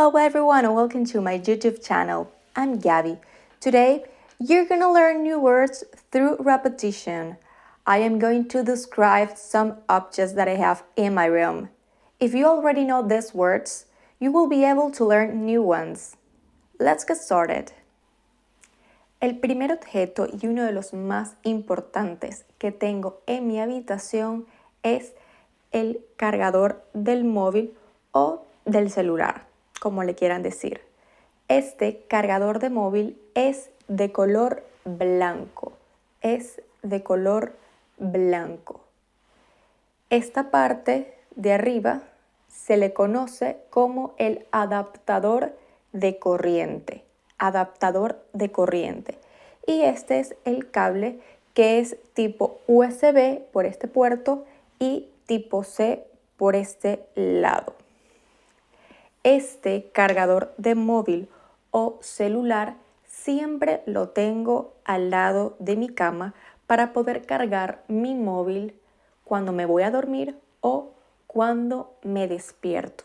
Hello everyone and welcome to my YouTube channel. I'm Gabby. Today, you're gonna learn new words through repetition. I am going to describe some objects that I have in my room. If you already know these words, you will be able to learn new ones. Let's get started. El primer objeto y uno de los más importantes que tengo en mi habitación es el cargador del móvil o del celular, como le quieran decir. Este cargador de móvil es de color blanco. Es de color blanco. Esta parte de arriba se le conoce como el adaptador de corriente. Adaptador de corriente. Y este es el cable que es tipo USB por este puerto y tipo C por este lado. Este cargador de móvil o celular siempre lo tengo al lado de mi cama para poder cargar mi móvil cuando me voy a dormir o cuando me despierto.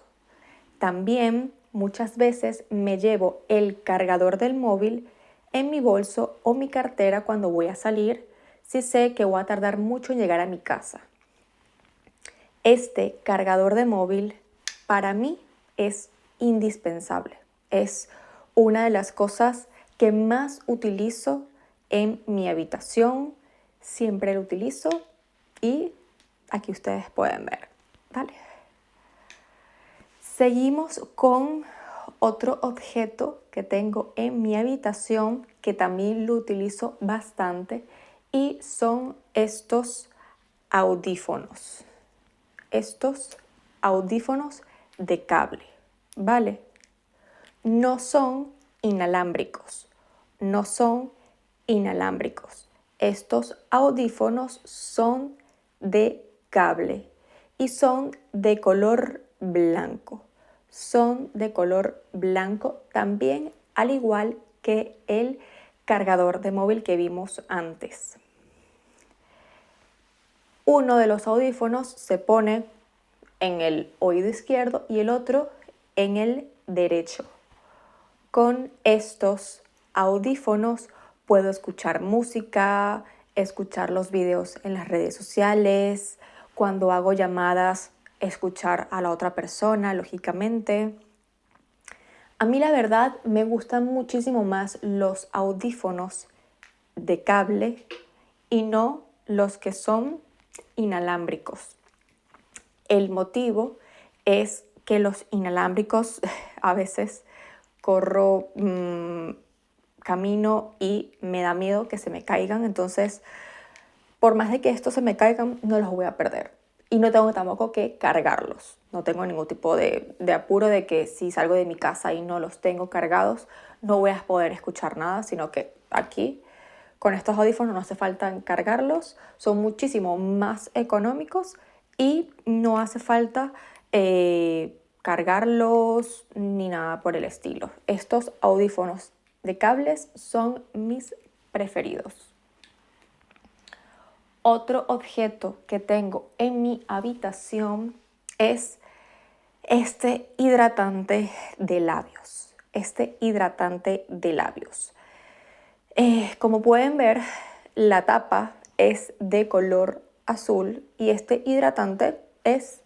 También muchas veces me llevo el cargador del móvil en mi bolso o mi cartera cuando voy a salir si sé que voy a tardar mucho en llegar a mi casa. Este cargador de móvil para mí es indispensable. Es una de las cosas que más utilizo en mi habitación. Siempre lo utilizo y aquí ustedes pueden ver. ¿Vale? Seguimos con otro objeto que tengo en mi habitación que también lo utilizo bastante y son estos audífonos. Estos audífonos de cable, ¿vale? No son inalámbricos, no son inalámbricos. Estos audífonos son de cable y son de color blanco. Son de color blanco también, al igual que el cargador de móvil que vimos antes. Uno de los audífonos se pone en el oído izquierdo y el otro en el derecho. Con estos audífonos puedo escuchar música, escuchar los videos en las redes sociales, cuando hago llamadas, escuchar a la otra persona, lógicamente. A mí la verdad me gustan muchísimo más los audífonos de cable y no los que son inalámbricos. El motivo es que los inalámbricos a veces corro camino y me da miedo que se me caigan, entonces por más de que estos se me caigan no los voy a perder y no tengo tampoco que cargarlos. No tengo ningún tipo de apuro de que si salgo de mi casa y no los tengo cargados no voy a poder escuchar nada, sino que aquí con estos audífonos no hace falta cargarlos, son muchísimo más económicos y no hace falta cargarlos ni nada por el estilo. Estos audífonos de cables son mis preferidos. Otro objeto que tengo en mi habitación es este hidratante de labios. Este hidratante de labios. Como pueden ver, la tapa es de color azul y este hidratante es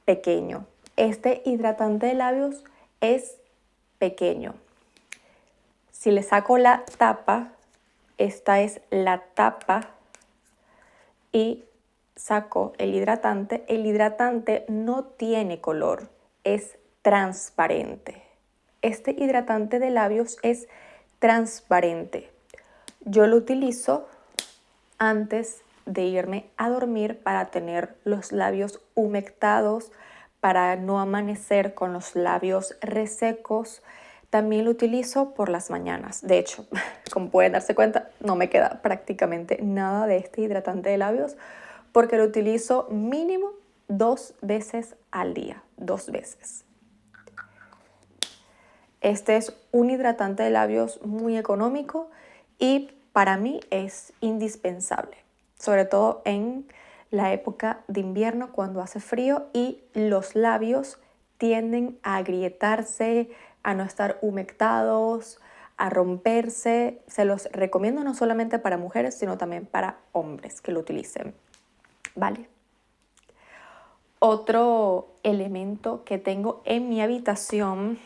pequeño. Este hidratante de labios es pequeño. Si le saco la tapa, esta es la tapa y saco el hidratante no tiene color, es transparente. Este hidratante de labios es transparente. Yo lo utilizo antes de irme a dormir para tener los labios humectados, para no amanecer con los labios resecos. También lo utilizo por las mañanas. De hecho, como pueden darse cuenta, no me queda prácticamente nada de este hidratante de labios porque lo utilizo mínimo 2 veces al día. 2 veces. Este es un hidratante de labios muy económico y para mí es indispensable, sobre todo en la época de invierno cuando hace frío y los labios tienden a agrietarse, a no estar humectados, a romperse. Se los recomiendo no solamente para mujeres, sino también para hombres que lo utilicen, ¿vale? Otro elemento que tengo en mi habitación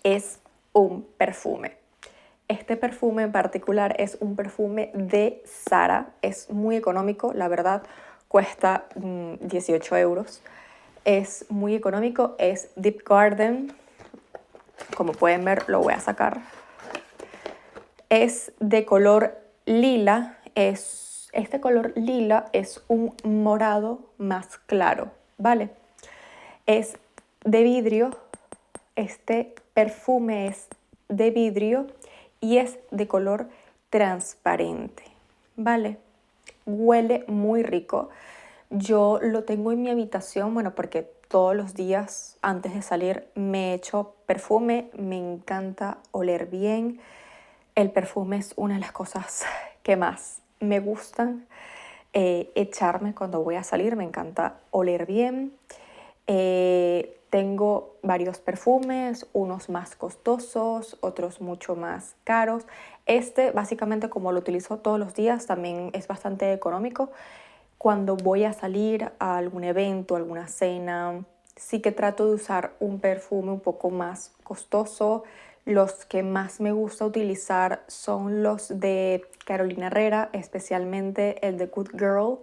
es un perfume. Este perfume en particular es un perfume de Zara. Es muy económico, la verdad, cuesta 18 euros. Es muy económico, es Deep Garden. Como pueden ver, lo voy a sacar. Es de color lila. Este color lila es un morado más claro, ¿vale? Es de vidrio. Este perfume es de vidrio y es de color transparente, ¿vale? Huele muy rico. Yo lo tengo en mi habitación, bueno, porque todos los días antes de salir me echo perfume. Me encanta oler bien. El perfume es una de las cosas que más me gustan echarme cuando voy a salir. Me encanta oler bien. Tengo varios perfumes, unos más costosos, otros mucho más caros. Este, básicamente, como lo utilizo todos los días, también es bastante económico. Cuando voy a salir a algún evento, alguna cena, sí que trato de usar un perfume un poco más costoso. Los que más me gusta utilizar son los de Carolina Herrera, especialmente el de Good Girl.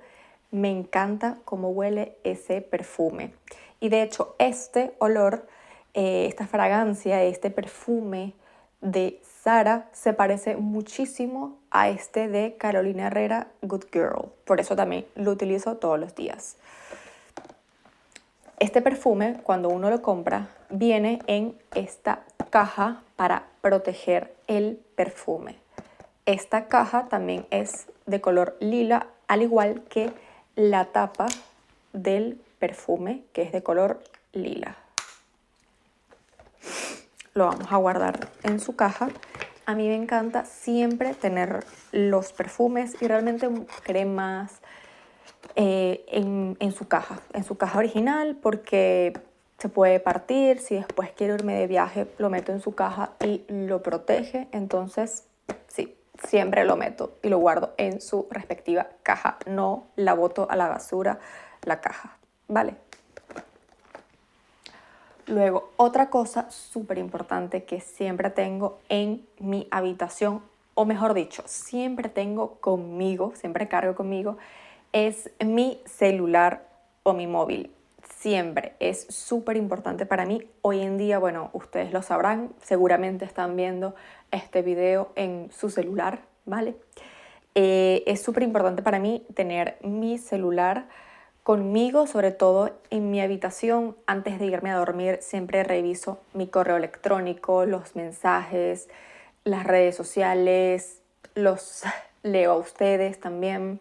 Me encanta cómo huele ese perfume. Y de hecho, este olor, esta fragancia, este perfume de Zara se parece muchísimo a este de Carolina Herrera Good Girl. Por eso también lo utilizo todos los días. Este perfume, cuando uno lo compra, viene en esta caja para proteger el perfume. Esta caja también es de color lila, al igual que la tapa del perfume, que es de color lila. Lo vamos a guardar en su caja. A mí me encanta siempre tener los perfumes y realmente cremas en su caja original, porque se puede partir. Si después quiero irme de viaje, lo meto en su caja y lo protege. Entonces, sí, siempre lo meto y lo guardo en su respectiva caja. No la boto a la basura la caja, ¿vale? Luego, otra cosa súper importante que siempre tengo en mi habitación, o mejor dicho, siempre tengo conmigo, siempre cargo conmigo, es mi celular o mi móvil. Siempre es súper importante para mí. Hoy en día, bueno, ustedes lo sabrán, seguramente están viendo este video en su celular, ¿vale? Es súper importante para mí tener mi celular conmigo, sobre todo en mi habitación. Antes de irme a dormir siempre reviso mi correo electrónico, los mensajes, las redes sociales, los leo a ustedes también.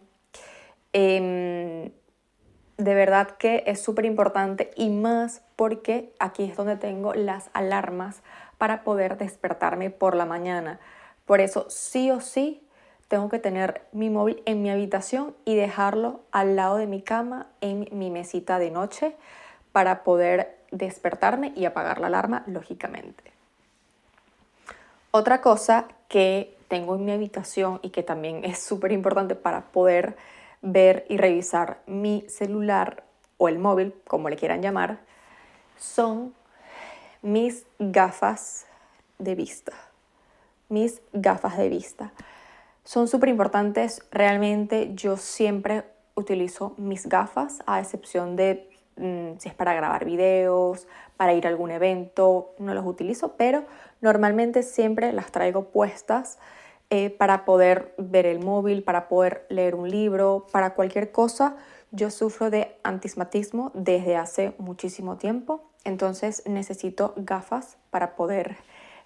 De verdad que es súper importante, y más porque aquí es donde tengo las alarmas para poder despertarme por la mañana. Por eso sí o sí tengo que tener mi móvil en mi habitación y dejarlo al lado de mi cama en mi mesita de noche para poder despertarme y apagar la alarma, lógicamente. Otra cosa que tengo en mi habitación y que también es súper importante para poder ver y revisar mi celular o el móvil, como le quieran llamar, son mis gafas de vista. Mis gafas de vista son súper importantes. Realmente yo siempre utilizo mis gafas, a excepción de si es para grabar videos, para ir a algún evento, no los utilizo, pero normalmente siempre las traigo puestas para poder ver el móvil, para poder leer un libro, para cualquier cosa. Yo sufro de astigmatismo desde hace muchísimo tiempo, entonces necesito gafas para poder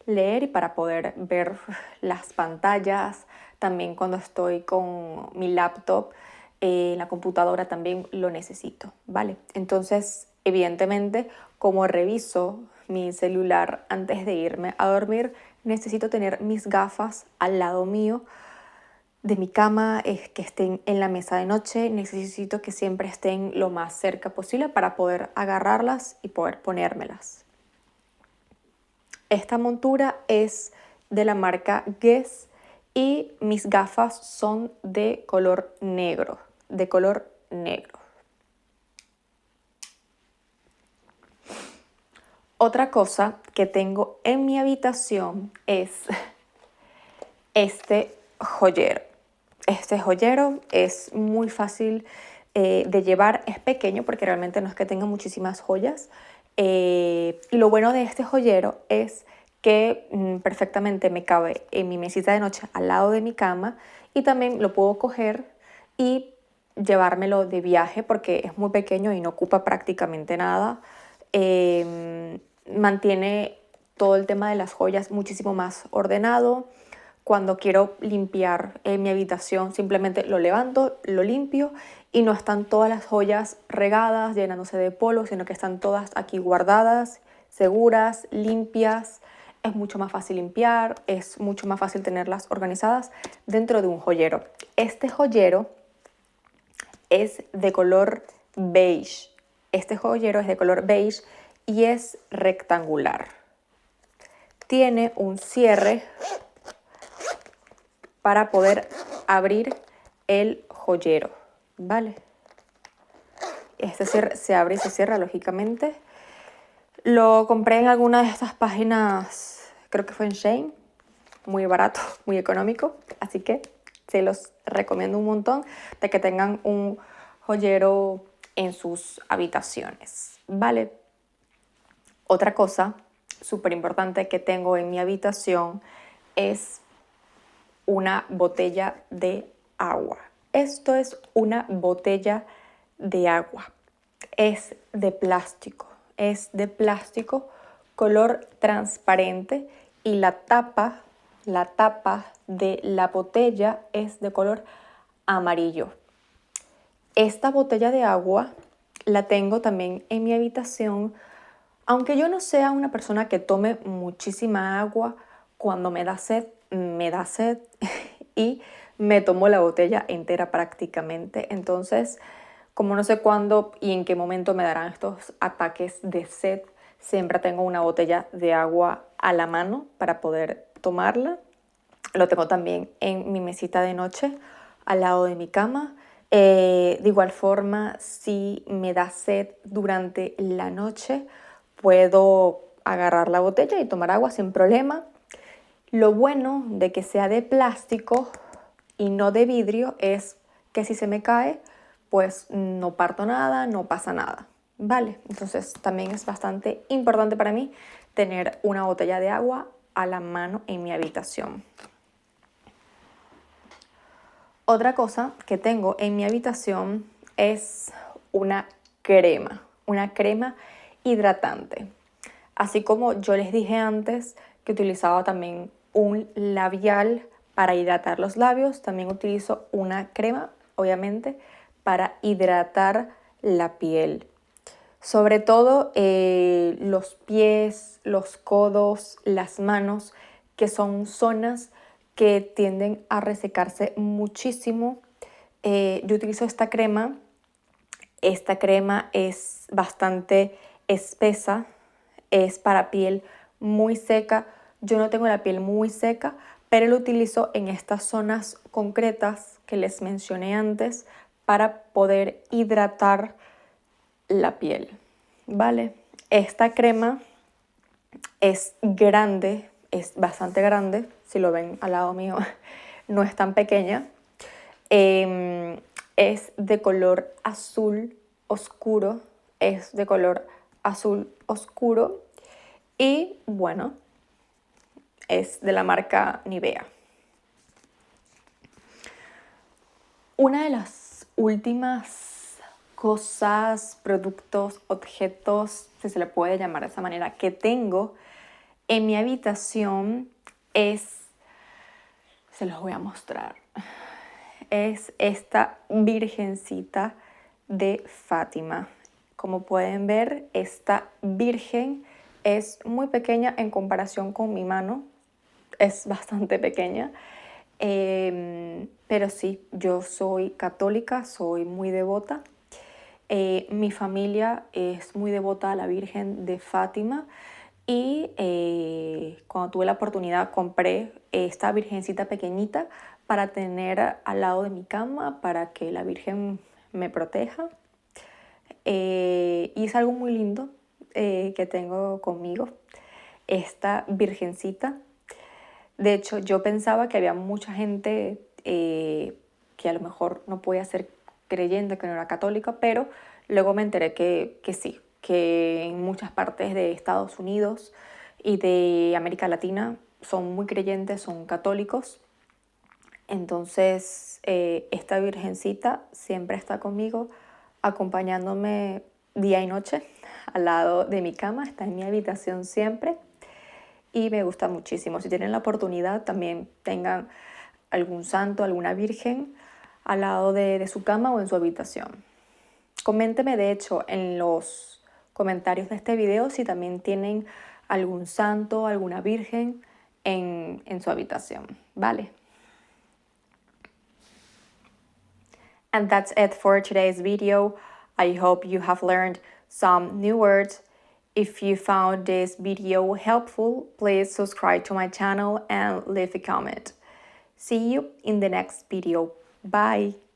leer y para poder ver las pantallas. También cuando estoy con mi laptop, la computadora también lo necesito, ¿vale? Entonces, evidentemente, como reviso mi celular antes de irme a dormir, necesito tener mis gafas al lado mío de mi cama, es que estén en la mesa de noche. Necesito que siempre estén lo más cerca posible para poder agarrarlas y poder ponérmelas. Esta montura es de la marca Guess y mis gafas son de color negro, Otra cosa que tengo en mi habitación es este joyero. Este joyero es muy fácil de llevar, es pequeño porque realmente no es que tenga muchísimas joyas. Y lo bueno de este joyero es que perfectamente me cabe en mi mesita de noche al lado de mi cama y también lo puedo coger y llevármelo de viaje porque es muy pequeño y no ocupa prácticamente nada. Mantiene todo el tema de las joyas muchísimo más ordenado. Cuando quiero limpiar mi habitación, simplemente lo levanto, lo limpio y no están todas las joyas regadas, llenándose de polvo, sino que están todas aquí guardadas, seguras, limpias. Es mucho más fácil limpiar, es mucho más fácil tenerlas organizadas dentro de un joyero. Este joyero es de color beige. Este joyero es de color beige y es rectangular. Tiene un cierre para poder abrir el joyero, ¿vale? Este cierre se abre y se cierra, lógicamente. Lo compré en alguna de estas páginas, creo que fue en Shein, muy barato, muy económico, así que se los recomiendo un montón de que tengan un joyero en sus habitaciones, ¿vale? Otra cosa súper importante que tengo en mi habitación es una botella de agua. Esto es una botella de agua. Es de plástico. Es de plástico color transparente y la tapa de la botella es de color amarillo. Esta botella de agua la tengo también en mi habitación. Aunque yo no sea una persona que tome muchísima agua, cuando me da sed y me tomo la botella entera prácticamente. Entonces, como no sé cuándo y en qué momento me darán estos ataques de sed, siempre tengo una botella de agua a la mano para poder tomarla. Lo tengo también en mi mesita de noche al lado de mi cama. De igual forma, si me da sed durante la noche, puedo agarrar la botella y tomar agua sin problema. Lo bueno de que sea de plástico y no de vidrio es que si se me cae, pues no parto nada, no pasa nada, ¿vale? Entonces también es bastante importante para mí tener una botella de agua a la mano en mi habitación. Otra cosa que tengo en mi habitación es una crema hidratante. Así como yo les dije antes que utilizaba también un labial para hidratar los labios, también utilizo una crema, obviamente, para hidratar la piel. Sobre todo los pies, los codos, las manos, que son zonas que tienden a resecarse muchísimo. Yo utilizo esta crema. Esta crema es bastante espesa, es para piel muy seca. Yo no tengo la piel muy seca, pero lo utilizo en estas zonas concretas que les mencioné antes para poder hidratar la piel, ¿vale? Esta crema es grande, es bastante grande, si lo ven al lado mío, no es tan pequeña. Es de color azul oscuro, es de color azul oscuro y bueno, es de la marca Nivea. Una de las últimas cosas, productos, objetos, si se le puede llamar de esa manera, que tengo en mi habitación es, se los voy a mostrar, es esta virgencita de Fátima. Como pueden ver, esta virgen es muy pequeña en comparación con mi mano, es bastante pequeña. Pero sí, yo soy católica, soy muy devota. Mi familia es muy devota a la Virgen de Fátima y cuando tuve la oportunidad compré esta virgencita pequeñita para tener al lado de mi cama para que la Virgen me proteja. Y es algo muy lindo que tengo conmigo, esta virgencita. De hecho, yo pensaba que había mucha gente que a lo mejor no podía ser creyente, que no era católica, pero luego me enteré que sí, que en muchas partes de Estados Unidos y de América Latina son muy creyentes, son católicos. Entonces, esta virgencita siempre está conmigo, acompañándome día y noche al lado de mi cama, está en mi habitación siempre y me gusta muchísimo. Si tienen la oportunidad, también tengan algún santo, alguna virgen al lado de su cama o en su habitación. Coménteme, de hecho, en los comentarios de este video si también tienen algún santo, alguna virgen en su habitación, ¿vale? And that's it for today's video. I hope you have learned some new words. If you found this video helpful, please subscribe to my channel and leave a comment. See you in the next video. Bye!